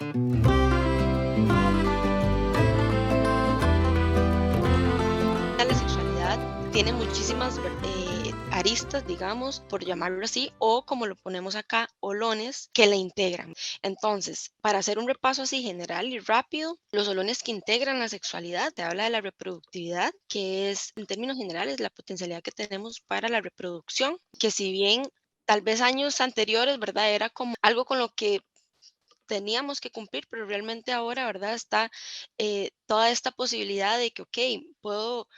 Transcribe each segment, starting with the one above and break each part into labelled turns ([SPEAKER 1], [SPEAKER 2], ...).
[SPEAKER 1] La sexualidad tiene muchísimas aristas, digamos, por llamarlo así, o como lo ponemos acá, olones que la integran. Entonces, para hacer un repaso así general y rápido, los olones que integran la sexualidad, te habla de la reproductividad, que es, en términos generales, la potencialidad que tenemos para la reproducción, que si bien tal vez años anteriores, ¿verdad? Era como algo con lo que teníamos que cumplir, pero realmente ahora, ¿verdad? Está toda esta posibilidad de que, ok, puedo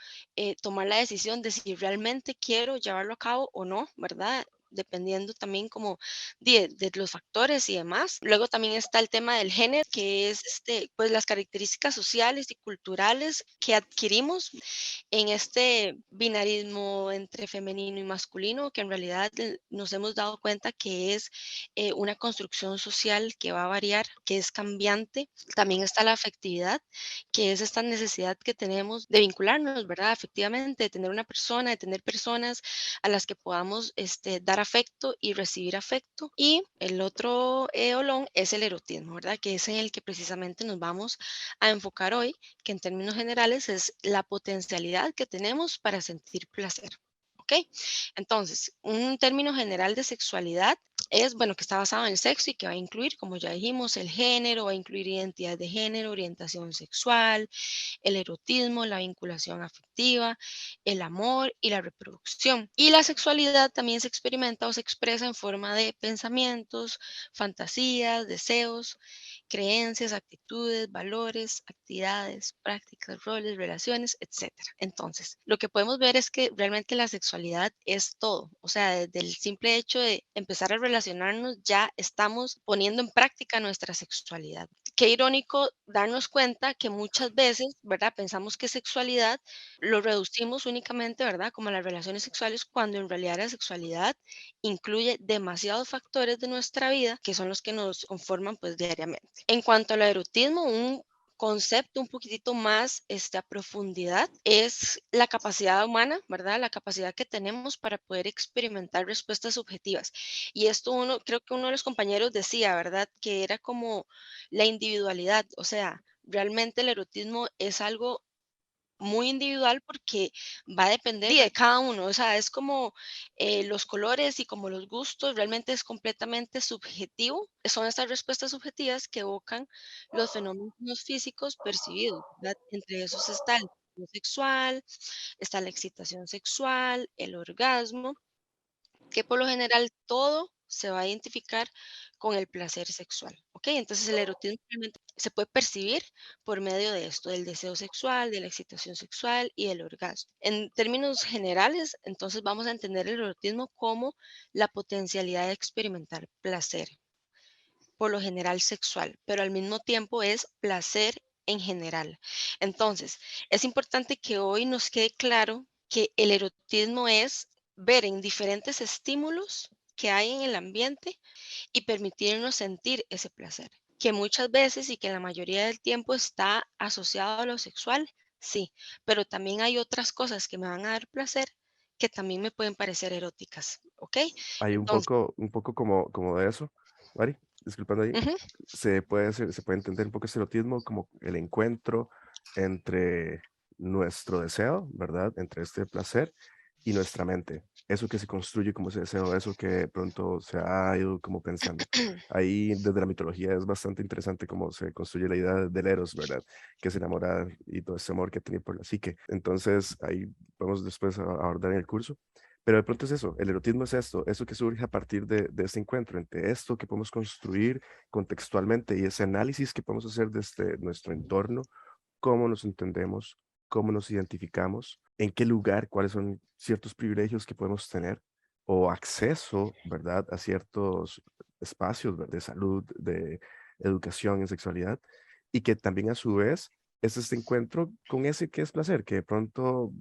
[SPEAKER 1] tomar la decisión de si realmente quiero llevarlo a cabo o no, ¿verdad? Dependiendo también como de los factores y demás. Luego también está el tema del género, que es pues las características sociales y culturales que adquirimos en este binarismo entre femenino y masculino, que en realidad nos hemos dado cuenta que es una construcción social que va a variar, que es cambiante. También está la afectividad, que es esta necesidad que tenemos de vincularnos, ¿verdad? Efectivamente, de tener una persona, de tener personas a las que podamos dar afecto y recibir afecto. Y el otro olón es el erotismo, ¿verdad? Que es en el que precisamente nos vamos a enfocar hoy, que en términos generales es la potencialidad que tenemos para sentir placer. ¿Ok? Entonces, un término general de sexualidad es, bueno, que está basado en el sexo y que va a incluir, como ya dijimos, el género, va a incluir identidad de género, orientación sexual, el erotismo, la vinculación afectiva, el amor y la reproducción. Y la sexualidad también se experimenta o se expresa en forma de pensamientos, fantasías, deseos, creencias, actitudes, valores, actividades, prácticas, roles, relaciones, etcétera. Entonces, lo que podemos ver es que realmente la sexualidad es todo. O sea, desde el simple hecho de empezar a relacionarnos, ya estamos poniendo en práctica nuestra sexualidad. Qué irónico darnos cuenta que muchas veces, ¿verdad? Pensamos que sexualidad lo reducimos únicamente, ¿verdad? Como a las relaciones sexuales, cuando en realidad la sexualidad incluye demasiados factores de nuestra vida que son los que nos conforman pues diariamente. En cuanto al erotismo, un concepto un poquitito más a profundidad es la capacidad humana, ¿verdad? La capacidad que tenemos para poder experimentar respuestas subjetivas. Y esto creo que uno de los compañeros decía, ¿verdad? Que era como la individualidad, o sea, realmente el erotismo es algo muy individual porque va a depender de cada uno, o sea, es como los colores y como los gustos, realmente es completamente subjetivo. Son estas respuestas subjetivas que evocan los fenómenos físicos percibidos, ¿verdad? Entre esos está el deseo sexual, está la excitación sexual, el orgasmo, que por lo general todo se va a identificar con el placer sexual, ¿ok? Entonces el erotismo realmente se puede percibir por medio de esto, del deseo sexual, de la excitación sexual y del orgasmo. En términos generales, entonces vamos a entender el erotismo como la potencialidad de experimentar placer, por lo general sexual, pero al mismo tiempo es placer en general. Entonces, es importante que hoy nos quede claro que el erotismo es ver en diferentes estímulos que hay en el ambiente y permitirnos sentir ese placer, que muchas veces y que la mayoría del tiempo está asociado a lo sexual, sí, pero también hay otras cosas que me van a dar placer que también me pueden parecer eróticas, ¿ok?
[SPEAKER 2] Hay
[SPEAKER 1] Entonces,
[SPEAKER 2] un poco como de eso, Mari, disculpando ahí,
[SPEAKER 1] ujú.
[SPEAKER 2] se puede entender un poco ese erotismo como el encuentro entre nuestro deseo, ¿verdad? Entre este placer y nuestra mente. Eso que se construye como ese deseo, eso que de pronto se ha ido como pensando. Ahí desde la mitología es bastante interesante cómo se construye la idea del Eros, ¿verdad? Que es enamorar y todo ese amor que tiene por la psique. Entonces ahí vamos después a abordar en el curso. Pero de pronto es eso, el erotismo es esto, eso que surge a partir de este encuentro entre esto que podemos construir contextualmente y ese análisis que podemos hacer desde nuestro entorno, cómo nos entendemos, cómo nos identificamos, en qué lugar, cuáles son ciertos privilegios que podemos tener o acceso, ¿verdad?, a ciertos espacios de salud, de educación en sexualidad, y que también a su vez es este encuentro con ese que es placer, que de pronto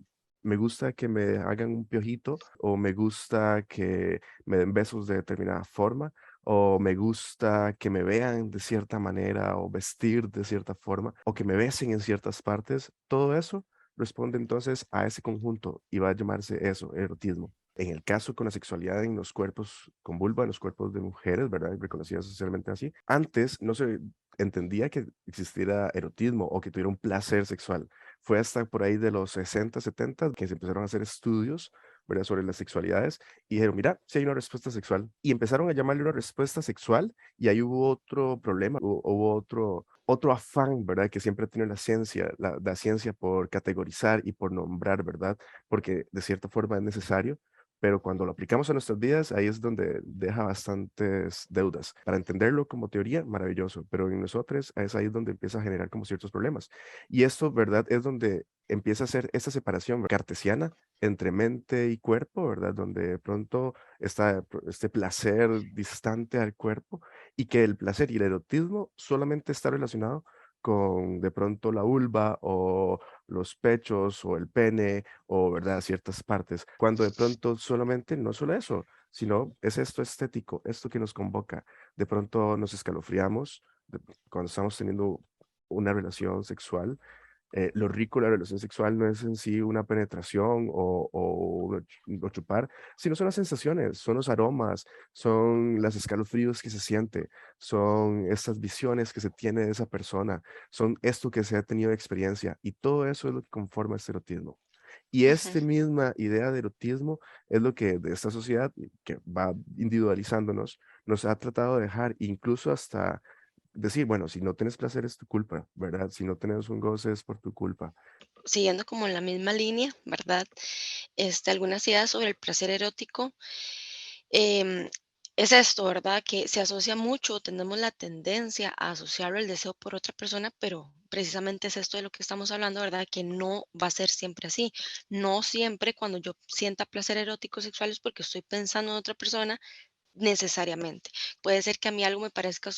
[SPEAKER 2] me gusta que me hagan un piojito o me gusta que me den besos de determinada forma o me gusta que me vean de cierta manera o vestir de cierta forma o que me besen en ciertas partes, todo eso responde entonces a ese conjunto y va a llamarse eso, erotismo. En el caso con la sexualidad en los cuerpos con vulva, en los cuerpos de mujeres, ¿verdad? Reconocidas socialmente así. Antes no se entendía que existiera erotismo o que tuviera un placer sexual. Fue hasta por ahí de los 60, 70 que se empezaron a hacer estudios, ¿verdad? Sobre las sexualidades y dijeron, mira, si hay una respuesta sexual. Y empezaron a llamarle una respuesta sexual y ahí hubo otro problema, hubo otro afán, ¿verdad? Que siempre tiene la ciencia por categorizar y por nombrar, ¿verdad? Porque de cierta forma es necesario, pero cuando lo aplicamos a nuestras vidas, ahí es donde deja bastantes deudas. Para entenderlo como teoría, maravilloso, pero en nosotros es ahí donde empieza a generar como ciertos problemas. Y esto, ¿verdad? Es donde empieza a hacer esta separación cartesiana entre mente y cuerpo, ¿verdad? Donde de pronto está este placer distante al cuerpo y que el placer y el erotismo solamente está relacionado con de pronto la vulva o los pechos o el pene o, ¿verdad? Ciertas partes, cuando de pronto solamente no solo eso, sino es esto estético, esto que nos convoca. De pronto nos escalofriamos cuando estamos teniendo una relación sexual. Lo rico de la relación sexual no es en sí una penetración o chupar, sino son las sensaciones, son los aromas, son los escalofríos que se siente, son estas visiones que se tiene de esa persona, son esto que se ha tenido de experiencia y todo eso es lo que conforma este erotismo. Y
[SPEAKER 1] Ujú.
[SPEAKER 2] esta misma idea de erotismo es lo que de esta sociedad que va individualizándonos, nos ha tratado de dejar, incluso hasta decir, bueno, si no tienes placer es tu culpa, ¿verdad? Si no tienes un goce es por tu culpa.
[SPEAKER 1] Siguiendo como en la misma línea, ¿verdad? Algunas ideas sobre el placer erótico. em, es esto, ¿verdad? Que se asocia mucho, tenemos la tendencia a asociarlo al deseo por otra persona, pero precisamente es esto de lo que estamos hablando, ¿verdad? Que no va a ser siempre así. No siempre cuando yo sienta placer erótico sexual es porque estoy pensando en otra persona necesariamente. Puede ser que a mí algo me parezca,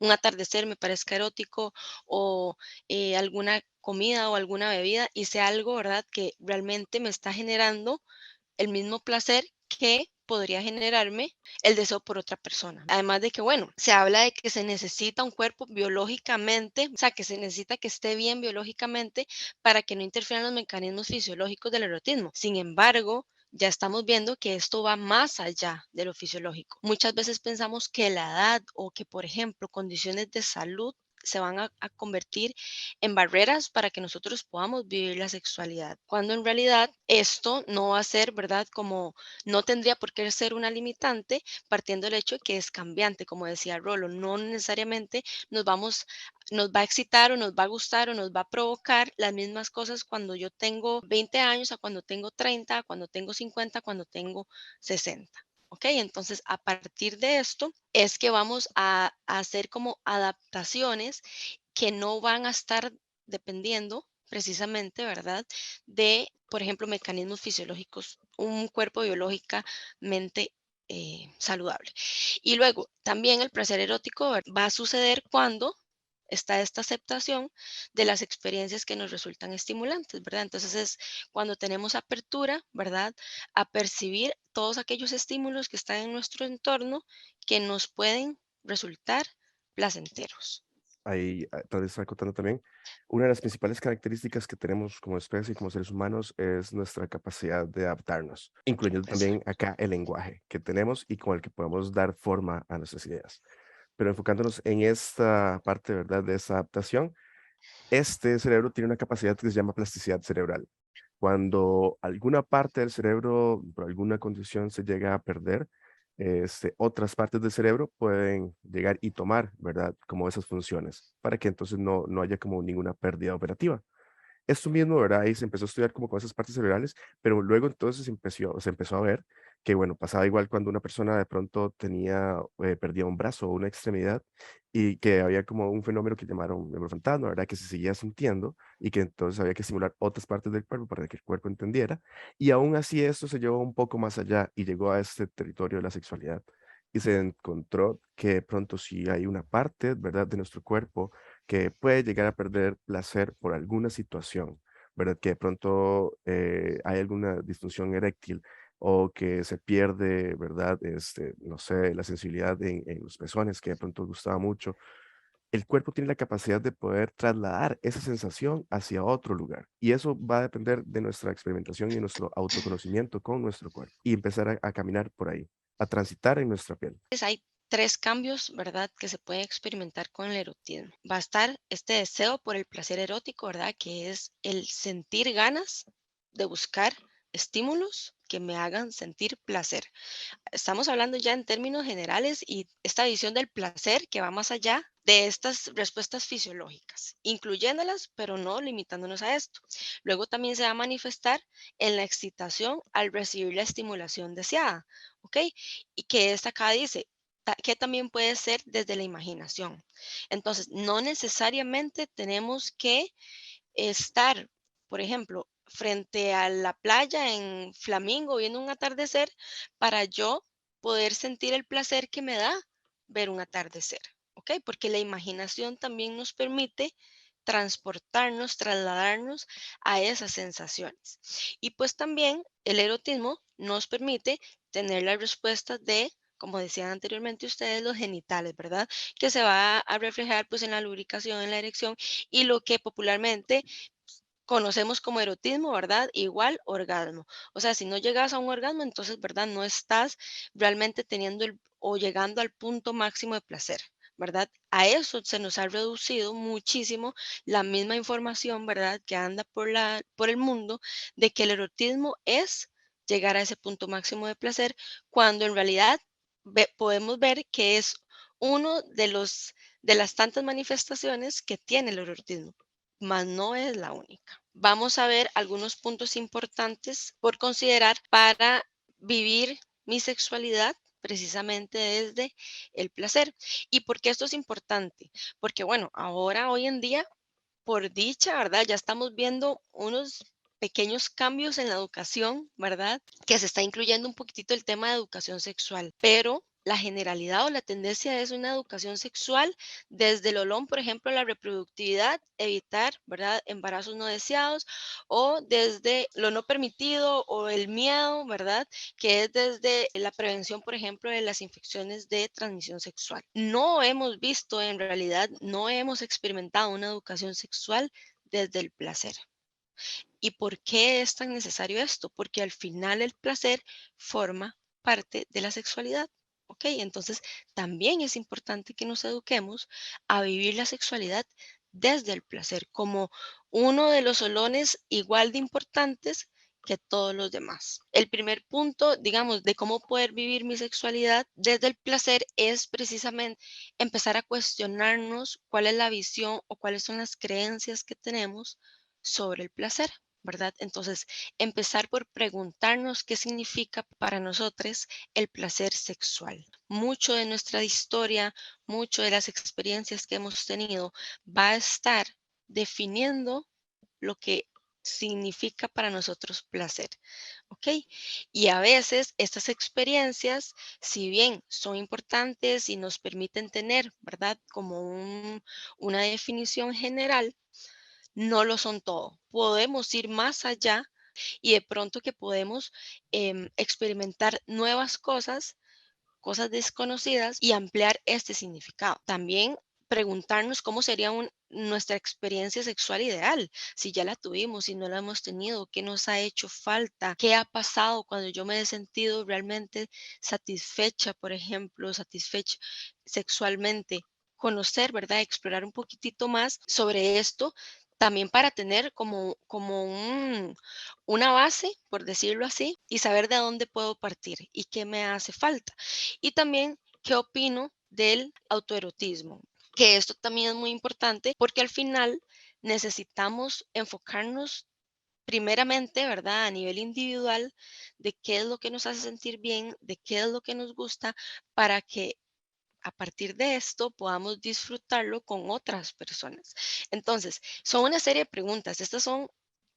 [SPEAKER 1] un atardecer me parezca erótico o alguna comida o alguna bebida y sea algo, ¿verdad? Que realmente me está generando el mismo placer que podría generarme el deseo por otra persona. Además de que, bueno, se habla de que se necesita un cuerpo biológicamente, o sea, que se necesita que esté bien biológicamente para que no interfieran los mecanismos fisiológicos del erotismo. Sin embargo, ya estamos viendo que esto va más allá de lo fisiológico. Muchas veces pensamos que la edad o que, por ejemplo, condiciones de salud se van a convertir en barreras para que nosotros podamos vivir la sexualidad, cuando en realidad esto no va a ser, ¿verdad? Como no tendría por qué ser una limitante, partiendo del hecho de que es cambiante, como decía Rolo, no necesariamente nos va a excitar o nos va a gustar o nos va a provocar las mismas cosas cuando yo tengo 20 años, a cuando tengo 30, a cuando tengo 50, a cuando tengo 60. ¿Ok? Entonces, a partir de esto es que vamos a hacer como adaptaciones que no van a estar dependiendo precisamente, ¿verdad? De, por ejemplo, mecanismos fisiológicos, un cuerpo biológicamente saludable. Y luego, también el placer erótico va a suceder cuando está esta aceptación de las experiencias que nos resultan estimulantes, ¿verdad? Entonces es cuando tenemos apertura, ¿verdad? A percibir todos aquellos estímulos que están en nuestro entorno que nos pueden resultar placenteros.
[SPEAKER 2] Ahí, tal vez contando también, una de las principales características que tenemos como especie y como seres humanos es nuestra capacidad de adaptarnos, incluyendo también
[SPEAKER 1] Exacto.
[SPEAKER 2] acá el lenguaje que tenemos y con el que podemos dar forma a nuestras ideas. Pero enfocándonos en esta parte, ¿verdad? De esa adaptación, este cerebro tiene una capacidad que se llama plasticidad cerebral. Cuando alguna parte del cerebro, por alguna condición, se llega a perder, otras partes del cerebro pueden llegar y tomar, ¿verdad? Como esas funciones, para que entonces no haya como ninguna pérdida operativa. Esto mismo, ¿verdad? Ahí se empezó a estudiar como con esas partes cerebrales, pero luego entonces se empezó a ver que, bueno, pasaba igual cuando una persona de pronto perdía un brazo o una extremidad y que había como un fenómeno que llamaron fantasma, ¿verdad? Que se seguía sintiendo y que entonces había que estimular otras partes del cuerpo para que el cuerpo entendiera. Y aún así esto se llevó un poco más allá y llegó a este territorio de la sexualidad. Y se encontró que de pronto si hay una parte, ¿verdad?, de nuestro cuerpo que puede llegar a perder placer por alguna situación, ¿verdad? Que de pronto hay alguna disfunción eréctil o que se pierde, ¿verdad? No sé, la sensibilidad en los pezones, que de pronto gustaba mucho. El cuerpo tiene la capacidad de poder trasladar esa sensación hacia otro lugar. Y eso va a depender de nuestra experimentación y nuestro autoconocimiento con nuestro cuerpo y empezar a caminar por ahí, a transitar en nuestra piel.
[SPEAKER 1] tres cambios, ¿verdad?, que se pueden experimentar con el erotismo. Va a estar este deseo por el placer erótico, ¿verdad?, que es el sentir ganas de buscar estímulos que me hagan sentir placer. Estamos hablando ya en términos generales y esta visión del placer que va más allá de estas respuestas fisiológicas, incluyéndolas, pero no limitándonos a esto. Luego también se va a manifestar en la excitación al recibir la estimulación deseada, ¿ok? Y que esta acá dice que también puede ser desde la imaginación. Entonces, no necesariamente tenemos que estar, por ejemplo, frente a la playa en Flamingo viendo un atardecer para yo poder sentir el placer que me da ver un atardecer, ¿ok? Porque la imaginación también nos permite transportarnos, trasladarnos a esas sensaciones. Y pues también el erotismo nos permite tener la respuesta de, como decían anteriormente ustedes, los genitales, ¿verdad? Que se va a reflejar pues en la lubricación, en la erección y lo que popularmente conocemos como erotismo, ¿verdad? Igual orgasmo. O sea, si no llegas a un orgasmo, entonces, ¿verdad? No estás realmente teniendo o llegando al punto máximo de placer, ¿verdad? A eso se nos ha reducido muchísimo la misma información, ¿verdad? Que anda por el mundo de que el erotismo es llegar a ese punto máximo de placer, cuando en realidad podemos ver que es uno de las tantas manifestaciones que tiene el erotismo, mas no es la única. Vamos a ver algunos puntos importantes por considerar para vivir mi sexualidad precisamente desde el placer. ¿Y por qué esto es importante? Porque bueno, ahora, hoy en día, por dicha, ¿verdad? Ya estamos viendo unos pequeños cambios en la educación, ¿verdad? Que se está incluyendo un poquitito el tema de educación sexual, pero la generalidad o la tendencia es una educación sexual desde el olón, por ejemplo, la reproductividad, evitar, ¿verdad?, embarazos no deseados, o desde lo no permitido o el miedo, ¿verdad?, que es desde la prevención, por ejemplo, de las infecciones de transmisión sexual. No hemos visto, en realidad, no hemos experimentado una educación sexual desde el placer. ¿Y por qué es tan necesario esto? Porque al final el placer forma parte de la sexualidad. ¿Ok? Entonces, también es importante que nos eduquemos a vivir la sexualidad desde el placer, como uno de los solones igual de importantes que todos los demás. El primer punto, digamos, de cómo poder vivir mi sexualidad desde el placer es precisamente empezar a cuestionarnos cuál es la visión o cuáles son las creencias que tenemos sobre el placer, ¿verdad? Entonces, empezar por preguntarnos qué significa para nosotros el placer sexual. Mucho de nuestra historia, mucho de las experiencias que hemos tenido va a estar definiendo lo que significa para nosotros placer, ¿ok? Y a veces estas experiencias, si bien son importantes y nos permiten tener, ¿verdad?, como una definición general, no lo son todo. Podemos ir más allá y de pronto que podemos experimentar nuevas cosas, cosas desconocidas y ampliar este significado. También preguntarnos cómo sería nuestra experiencia sexual ideal, si ya la tuvimos, si no la hemos tenido, qué nos ha hecho falta, qué ha pasado cuando yo me he sentido realmente satisfecha, por ejemplo, satisfecha sexualmente. Conocer, ¿verdad? Explorar un poquitito más sobre esto, también para tener una base, por decirlo así, y saber de dónde puedo partir y qué me hace falta. Y también qué opino del autoerotismo, que esto también es muy importante porque al final necesitamos enfocarnos primeramente, ¿verdad? A nivel individual, de qué es lo que nos hace sentir bien, de qué es lo que nos gusta, para que a partir de esto podamos disfrutarlo con otras personas. Entonces, son una serie de preguntas. Estas son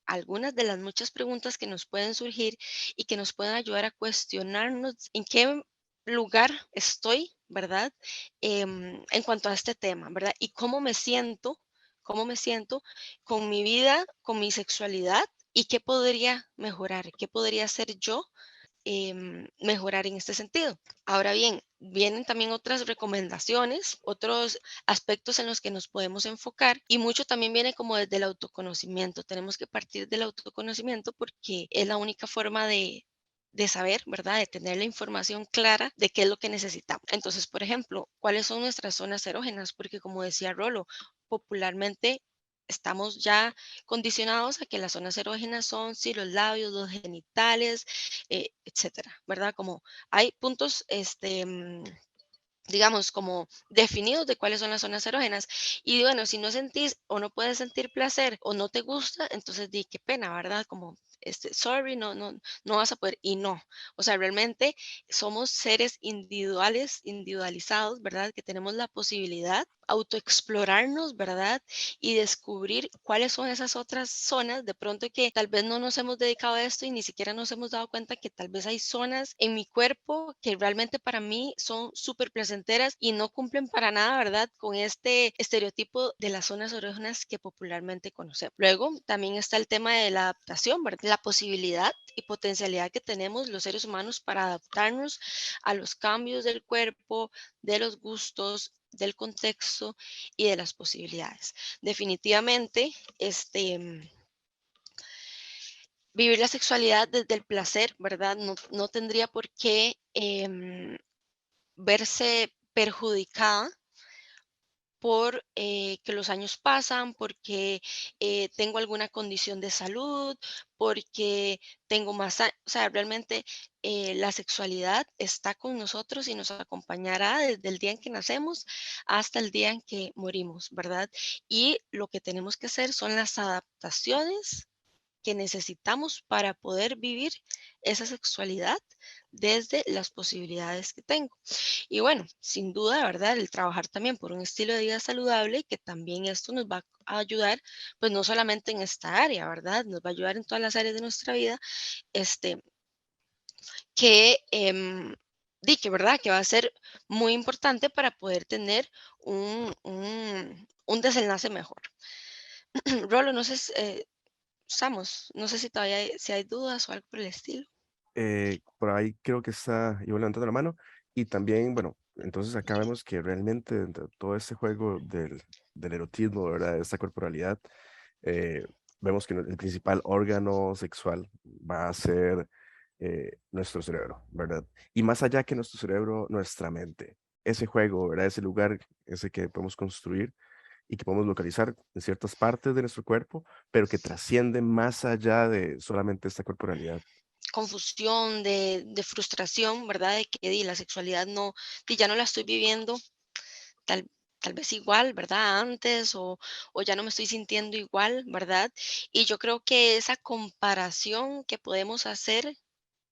[SPEAKER 1] algunas de las muchas preguntas que nos pueden surgir y que nos pueden ayudar a cuestionarnos en qué lugar estoy, ¿verdad? En cuanto a este tema, ¿verdad? Y cómo me siento con mi vida, con mi sexualidad y qué podría mejorar, qué podría hacer yo mejorar en este sentido. Ahora bien, vienen también otras recomendaciones, otros aspectos en los que nos podemos enfocar y mucho también viene como desde el autoconocimiento. Tenemos que partir del autoconocimiento porque es la única forma de saber, ¿verdad? De tener la información clara de qué es lo que necesitamos. Entonces, por ejemplo, ¿cuáles son nuestras zonas erógenas? Porque como decía Rolo, popularmente estamos ya condicionados a que las zonas erógenas son, sí, los labios, los genitales, etcétera, ¿verdad? Como hay puntos, digamos, como definidos de cuáles son las zonas erógenas. Y bueno, si no sentís o no puedes sentir placer o no te gusta, entonces di qué pena, ¿verdad? Como, sorry, no vas a poder. Y no, o sea, realmente somos seres individuales, individualizados, ¿verdad? Que tenemos la posibilidad autoexplorarnos, ¿verdad? Y descubrir cuáles son esas otras zonas, de pronto que tal vez no nos hemos dedicado a esto y ni siquiera nos hemos dado cuenta que tal vez hay zonas en mi cuerpo que realmente para mí son súper placenteras y no cumplen para nada, ¿verdad? Con este estereotipo de las zonas erógenas que popularmente conocemos. Luego también está el tema de la adaptación, ¿verdad? La posibilidad y potencialidad que tenemos los seres humanos para adaptarnos a los cambios del cuerpo, de los gustos, del contexto y de las posibilidades. Definitivamente, vivir la sexualidad desde el placer, ¿verdad? No tendría por qué verse perjudicada por que los años pasan, porque tengo alguna condición de salud, porque tengo o sea, realmente la sexualidad está con nosotros y nos acompañará desde el día en que nacemos hasta el día en que morimos, ¿verdad? Y lo que tenemos que hacer son las adaptaciones que necesitamos para poder vivir esa sexualidad desde las posibilidades que tengo. Y bueno, sin duda, ¿verdad? El trabajar también por un estilo de vida saludable, que también esto nos va a ayudar, pues no solamente en esta área, ¿verdad? Nos va a ayudar en todas las áreas de nuestra vida, este, que, que, ¿verdad? Que va a ser muy importante para poder tener un desenlace mejor. Rolo, no sé, Samos, no sé si todavía si hay dudas o algo por el estilo.
[SPEAKER 2] Por ahí creo que está Iván levantando la mano. Y también, bueno, entonces acá vemos que realmente dentro de todo este juego del erotismo, ¿verdad? De esta corporalidad, eh, vemos que el principal órgano sexual va a ser nuestro cerebro, ¿verdad? Y más allá que nuestro cerebro, nuestra mente. Ese juego, ¿verdad? Ese lugar, ese que podemos construir y que podemos localizar en ciertas partes de nuestro cuerpo, pero que trasciende más allá de solamente esta corporalidad.
[SPEAKER 1] Confusión, de frustración, ¿verdad? De que la sexualidad no, ya no la estoy viviendo tal, tal vez igual, ¿verdad? Antes o ya no me estoy sintiendo igual, ¿verdad? Y yo creo que esa comparación que podemos hacer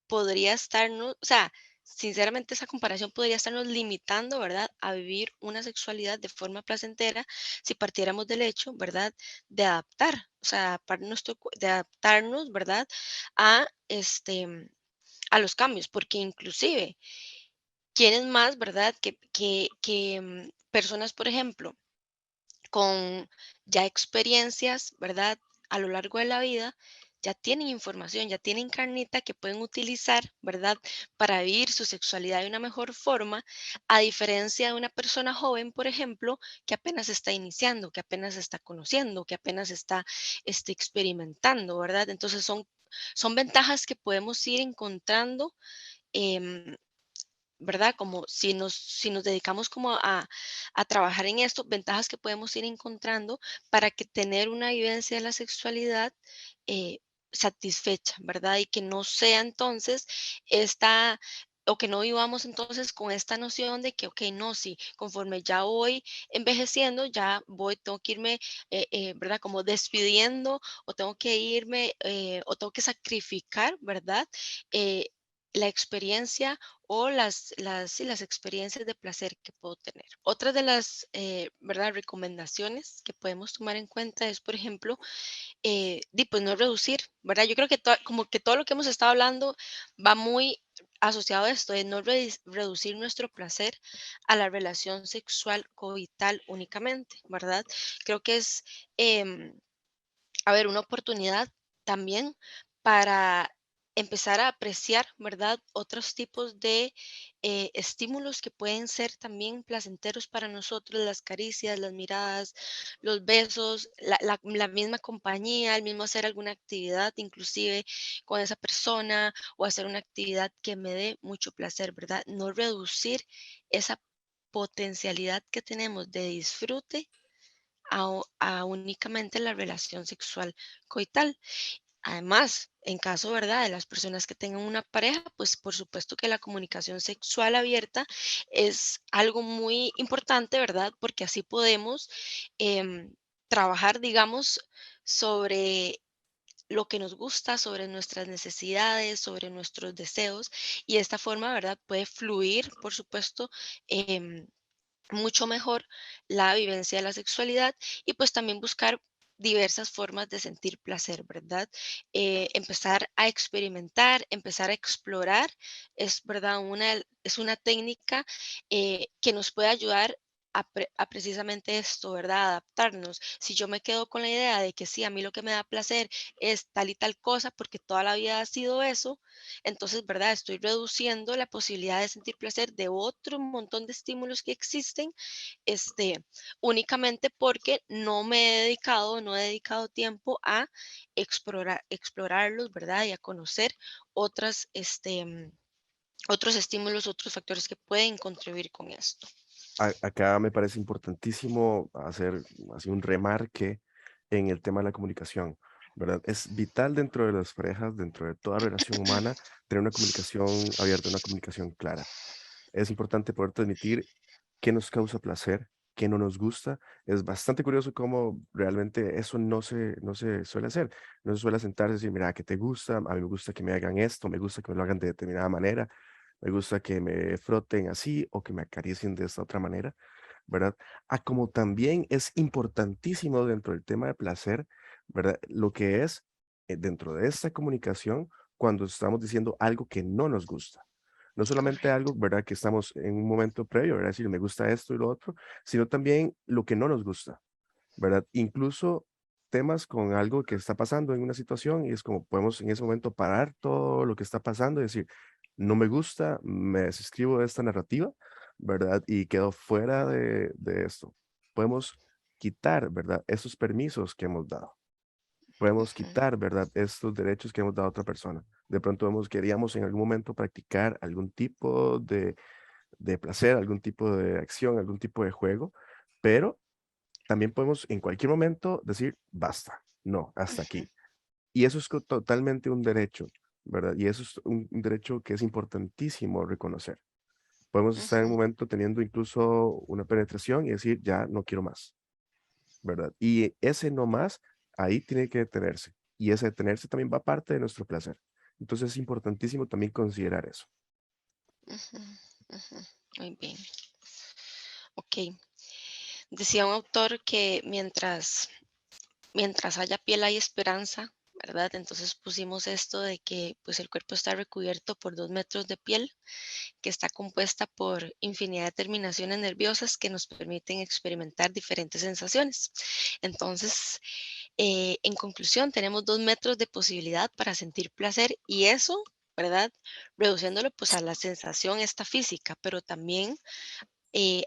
[SPEAKER 1] podría estarnos, o sea, sinceramente esa comparación podría estarnos limitando, ¿verdad? A vivir una sexualidad de forma placentera si partiéramos del hecho, ¿verdad? De adaptar, o sea, de adaptarnos, ¿verdad? A a los cambios, porque inclusive, ¿quiénes más, verdad? Que personas, por ejemplo, con ya experiencias, ¿verdad? A lo largo de la vida, ya tienen información, ya tienen carnita que pueden utilizar, ¿verdad? Para vivir su sexualidad de una mejor forma, a diferencia de una persona joven, por ejemplo, que apenas está iniciando, que apenas está conociendo, que apenas está experimentando, ¿verdad? Entonces son ventajas que podemos ir encontrando. em, ¿Verdad? Como si nos dedicamos como a trabajar en esto, ventajas que podemos ir encontrando para que tener una vivencia de la sexualidad eh, satisfecha, ¿verdad? Y que no sea entonces esta, o que no vivamos entonces con esta noción de que, ok, no, sí, conforme ya voy envejeciendo, ya voy, tengo que irme, ¿verdad? Como despidiendo o tengo que irme o tengo que sacrificar, ¿verdad? Eh, la experiencia o sí, las experiencias de placer que puedo tener. Otra de las, ¿verdad? Recomendaciones que podemos tomar en cuenta es, por ejemplo, pues no reducir, ¿verdad? Yo creo que como que todo lo que hemos estado hablando va muy asociado a esto de no reducir nuestro placer a la relación sexual coital únicamente, ¿verdad? Creo que es, em, a ver, una oportunidad también para empezar a apreciar, ¿verdad? Otros tipos de estímulos que pueden ser también placenteros para nosotros, las caricias, las miradas, los besos, la misma compañía, el mismo hacer alguna actividad, inclusive con esa persona o hacer una actividad que me dé mucho placer, ¿verdad? No reducir esa potencialidad que tenemos de disfrute a únicamente la relación sexual coital. Además, en caso, ¿verdad?, de las personas que tengan una pareja, pues por supuesto que la comunicación sexual abierta es algo muy importante, ¿verdad? Porque así podemos trabajar, digamos, sobre lo que nos gusta, sobre nuestras necesidades, sobre nuestros deseos, y de esta forma, ¿verdad?, puede fluir, por supuesto, em, mucho mejor la vivencia de la sexualidad y pues también buscar diversas formas de sentir placer, ¿verdad? Empezar a experimentar, empezar a explorar, es verdad, es una técnica que nos puede ayudar a precisamente esto, ¿verdad? Adaptarnos. Si yo me quedo con la idea de que sí, a mí lo que me da placer es tal y tal cosa, porque toda la vida ha sido eso, entonces, ¿verdad? Estoy reduciendo la posibilidad de sentir placer de otro montón de estímulos que existen, este, únicamente porque no he dedicado tiempo a explorarlos, ¿verdad? Y a conocer otras, otros estímulos, otros factores que pueden contribuir con esto.
[SPEAKER 2] Acá me parece importantísimo hacer así un remarque en el tema de la comunicación, ¿verdad? Es vital dentro de las parejas, dentro de toda relación humana, tener una comunicación abierta, una comunicación clara. Es importante poder transmitir qué nos causa placer, qué no nos gusta. Es bastante curioso cómo realmente eso no se suele hacer. No se suele sentarse y decir, mira, ¿qué te gusta? A mí me gusta que me hagan esto, me gusta que me lo hagan de determinada manera, me gusta que me froten así o que me acaricien de esta otra manera, ¿verdad? Como también es importantísimo dentro del tema de placer, ¿verdad? Lo que es dentro de esta comunicación cuando estamos diciendo algo que no nos gusta. No solamente algo,
[SPEAKER 1] Correcto.
[SPEAKER 2] ¿verdad? Que estamos en un momento previo, ¿verdad? Decir, me gusta esto y lo otro, sino también lo que no nos gusta, ¿verdad? Incluso temas con algo que está pasando en una situación y es como podemos en ese momento parar todo lo que está pasando y decir, no me gusta, me desescribo de esta narrativa, ¿verdad? Y quedo fuera de esto. Podemos quitar, ¿verdad? Esos permisos que hemos dado. Podemos
[SPEAKER 1] Ujú,
[SPEAKER 2] quitar, ¿verdad? Estos derechos que hemos dado a otra persona. De pronto queríamos en algún momento practicar algún tipo de placer, algún tipo de acción, algún tipo de juego, pero también podemos en cualquier momento decir: "Basta, no, hasta
[SPEAKER 1] ujú,
[SPEAKER 2] aquí". Y eso es totalmente un derecho, ¿verdad? Y eso es un derecho que es importantísimo reconocer. Podemos estar en un
[SPEAKER 1] ujú,
[SPEAKER 2] momento teniendo incluso una penetración y decir: "Ya no quiero más", ¿verdad? Y ese no más, ahí tiene que detenerse. Y ese detenerse también va parte de nuestro placer. Entonces es importantísimo también considerar eso.
[SPEAKER 1] ujú, ujú. Muy bien. Ok. Decía un autor que mientras haya piel hay esperanza, ¿verdad? Entonces pusimos esto de que pues el cuerpo está recubierto por 2 metros de piel, que está compuesta por infinidad de terminaciones nerviosas que nos permiten experimentar diferentes sensaciones. Entonces, en conclusión, tenemos 2 metros de posibilidad para sentir placer y eso, ¿verdad? Reduciéndolo pues a la sensación esta física, pero también eh,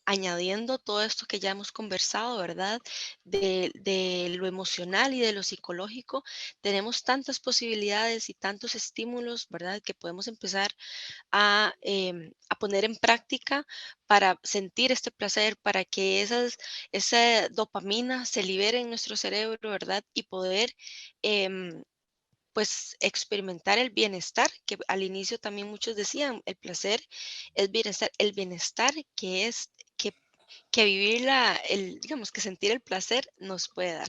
[SPEAKER 1] añadiendo todo esto que ya hemos conversado, ¿verdad? De lo emocional y de lo psicológico, tenemos tantas posibilidades y tantos estímulos, ¿verdad? Que podemos empezar a poner en práctica para sentir este placer, para que esa dopamina se libere en nuestro cerebro, ¿verdad? Y poder, em, pues, experimentar el bienestar, que al inicio también muchos decían, el placer es bienestar, el bienestar que es que vivir digamos, que sentir el placer nos puede dar.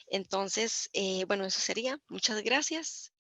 [SPEAKER 1] Entonces, bueno, eso sería. Muchas gracias